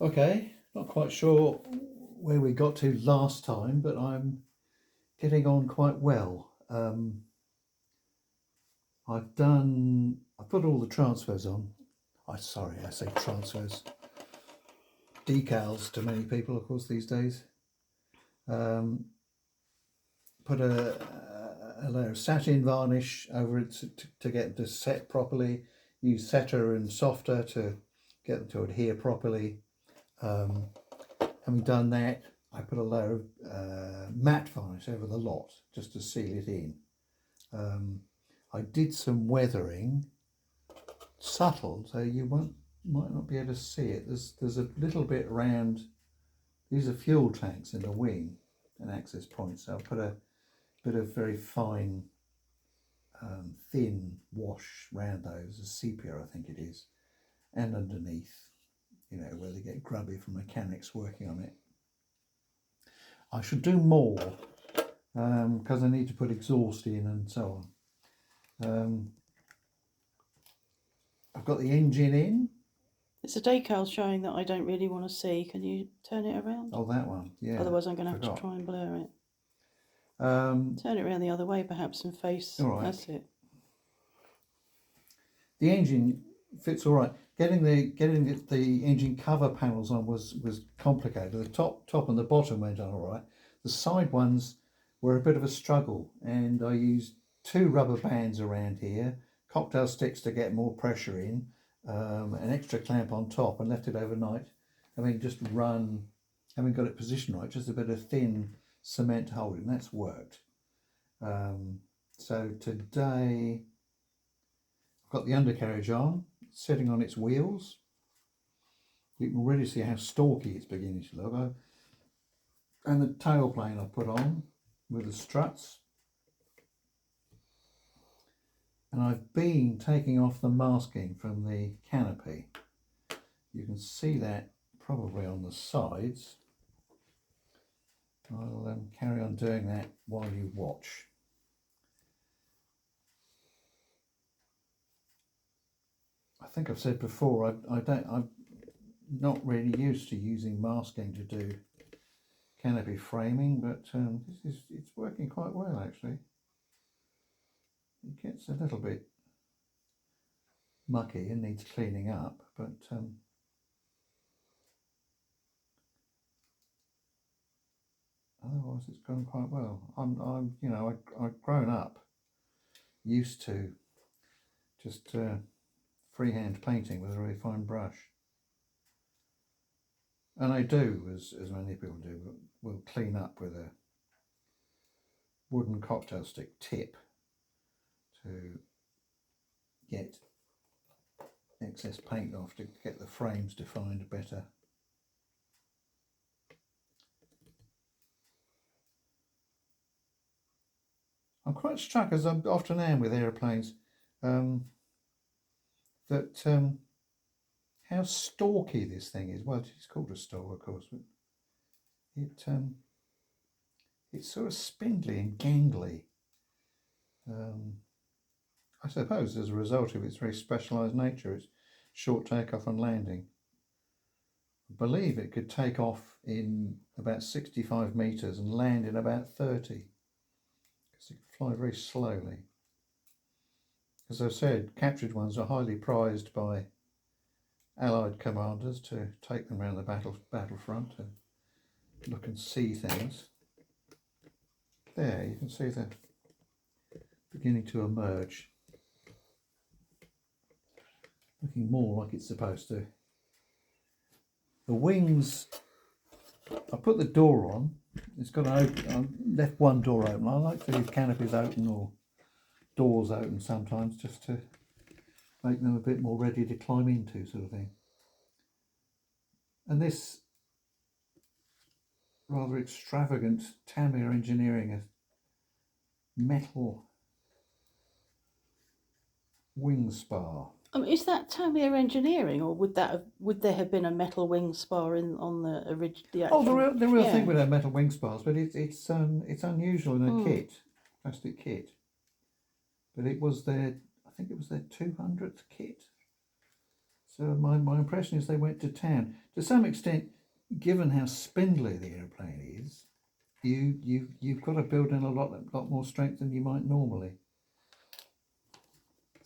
Okay, not quite sure where we got to last time, but I'm getting on quite well. I've put all the transfers on. I say transfers. Decals to many people, of course, these days. Put a layer of satin varnish over it to get them to set properly. Use setter and softer to get them to adhere properly. Having done that, I put a layer of matte varnish over the lot just to seal it in. I did some weathering, subtle, so you might not be able to see it. There's a little bit around. These are fuel tanks in the wing and access points. So I'll put a bit of very fine, thin wash round those, a sepia I think it is, and underneath, where they get grubby from mechanics working on it. I should do more because I need to put exhaust in and so on. I've got the engine in. It's a decal showing that I don't really want to see. Can you turn it around? Oh, that one, yeah. Otherwise I'm going to have to try and blur it. Turn it around the other way perhaps and face. All right. That's it. The engine fits all right. Getting the engine cover panels on was complicated. The top and the bottom went on all right. The side ones were a bit of a struggle, and I used 2 rubber bands around here, cocktail sticks to get more pressure in, an extra clamp on top, and left it overnight. Having got it positioned right, just a bit of thin cement to hold it, and that's worked. So today I've got the undercarriage on, sitting on its wheels. You can really see how stalky it's beginning to look. And the tailplane I put on with the struts. And I've been taking off the masking from the canopy. You can see that probably on the sides. I'll carry on doing that while you watch. I think I've said before, I'm not really used to using masking to do canopy framing, but it's working quite well actually. It gets a little bit mucky and needs cleaning up, but otherwise it's gone quite well. I've grown up used to just freehand painting with a very fine brush, and I do, as many people do, will clean up with a wooden cocktail stick tip to get excess paint off, to get the frames defined better. I'm quite struck, as I often am with aeroplanes, that how stalky this thing is. Well, it's called a stall, of course, but it's sort of spindly and gangly. I suppose as a result of its very specialised nature, its short takeoff and landing. I believe it could take off in about 65 metres and land in about 30, because it can fly very slowly. As I've said, captured ones are highly prized by Allied commanders to take them around the battlefront and look and see things. There, you can see they're beginning to emerge, looking more like it's supposed to. The wings, I put the door on. It's got an open. I left one door open. I like to leave canopies open or doors open sometimes, just to make them a bit more ready to climb into, sort of thing. And this rather extravagant Tamiya engineering, a metal wing spar. Is that Tamiya engineering, or would there have been a metal wing spar on the original? Oh, the real thing with our metal wing spars, but it's unusual in a plastic kit. But it was I think it was their 200th kit. So my impression is they went to town. To some extent, given how spindly the aeroplane is, you've got to build in a lot more strength than you might normally.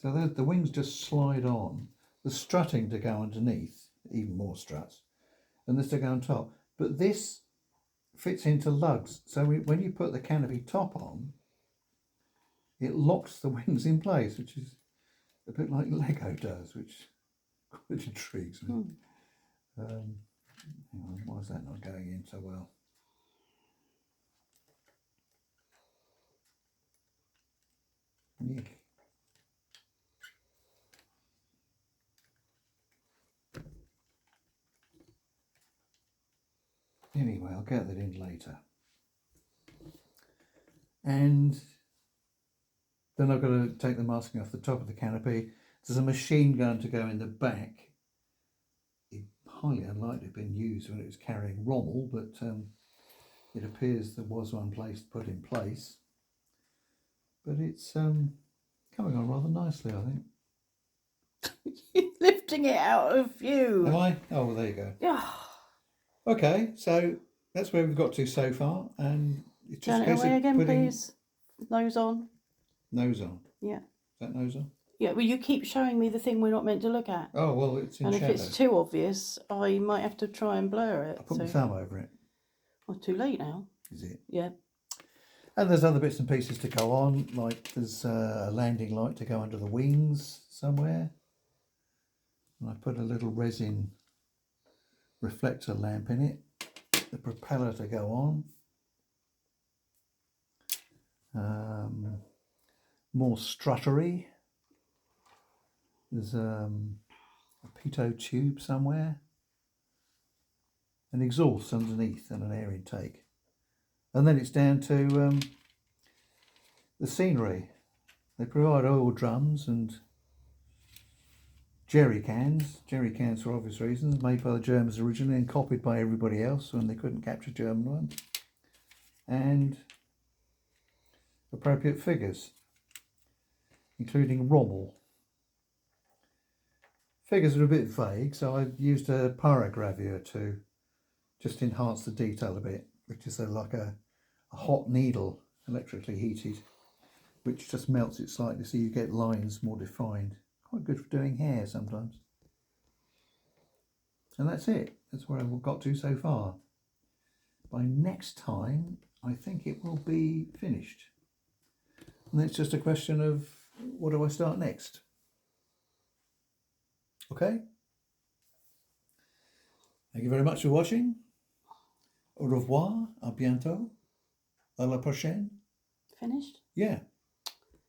So the wings just slide on. The strutting to go underneath, even more struts, and this to go on top. But this fits into lugs. So when you put the canopy top on, it locks the wings in place, which is a bit like Lego does, which quite intrigues me. Hang on, why is that not going in so well? Yeah. Anyway, I'll get that in later. And then I've got to take the masking off the top of the canopy. There's a machine gun to go in the back. It highly unlikely to have been used when it was carrying Rommel, but it appears there was one put in place. But it's coming on rather nicely, I think. You're lifting it out of view. Am I? Oh, well, there you go. Yeah. Okay, so that's where we've got to so far, and it's just Turn a it case away of again, putting please. Nose on. nose on. Yeah. Is that nose on? Yeah, well, you keep showing me the thing we're not meant to look at. Oh, well, it's in And shadow. if it's too obvious, I might have to try and blur it. I put my thumb over it. Well, too late now. Is it? Yeah. And there's other bits and pieces to go on, like there's a landing light to go under the wings somewhere. And I put a little resin reflector lamp in it. The propeller to go on. More struttery. There's a pitot tube somewhere. An exhaust underneath and an air intake. And then it's down to the scenery. They provide oil drums and jerry cans for obvious reasons, made by the Germans originally and copied by everybody else when they couldn't capture German ones. And appropriate figures, including Rommel. Figures are a bit vague, so I've used a pyrogravure to just enhance the detail a bit, which is like a hot needle, electrically heated, which just melts it slightly so you get lines more defined. Quite good for doing hair sometimes. And that's it. That's where I've got to so far. By next time, I think it will be finished. And it's just a question of what do I start next? Okay? Thank you very much for watching. Au revoir, à bientôt, à la prochaine. Finished? Yeah.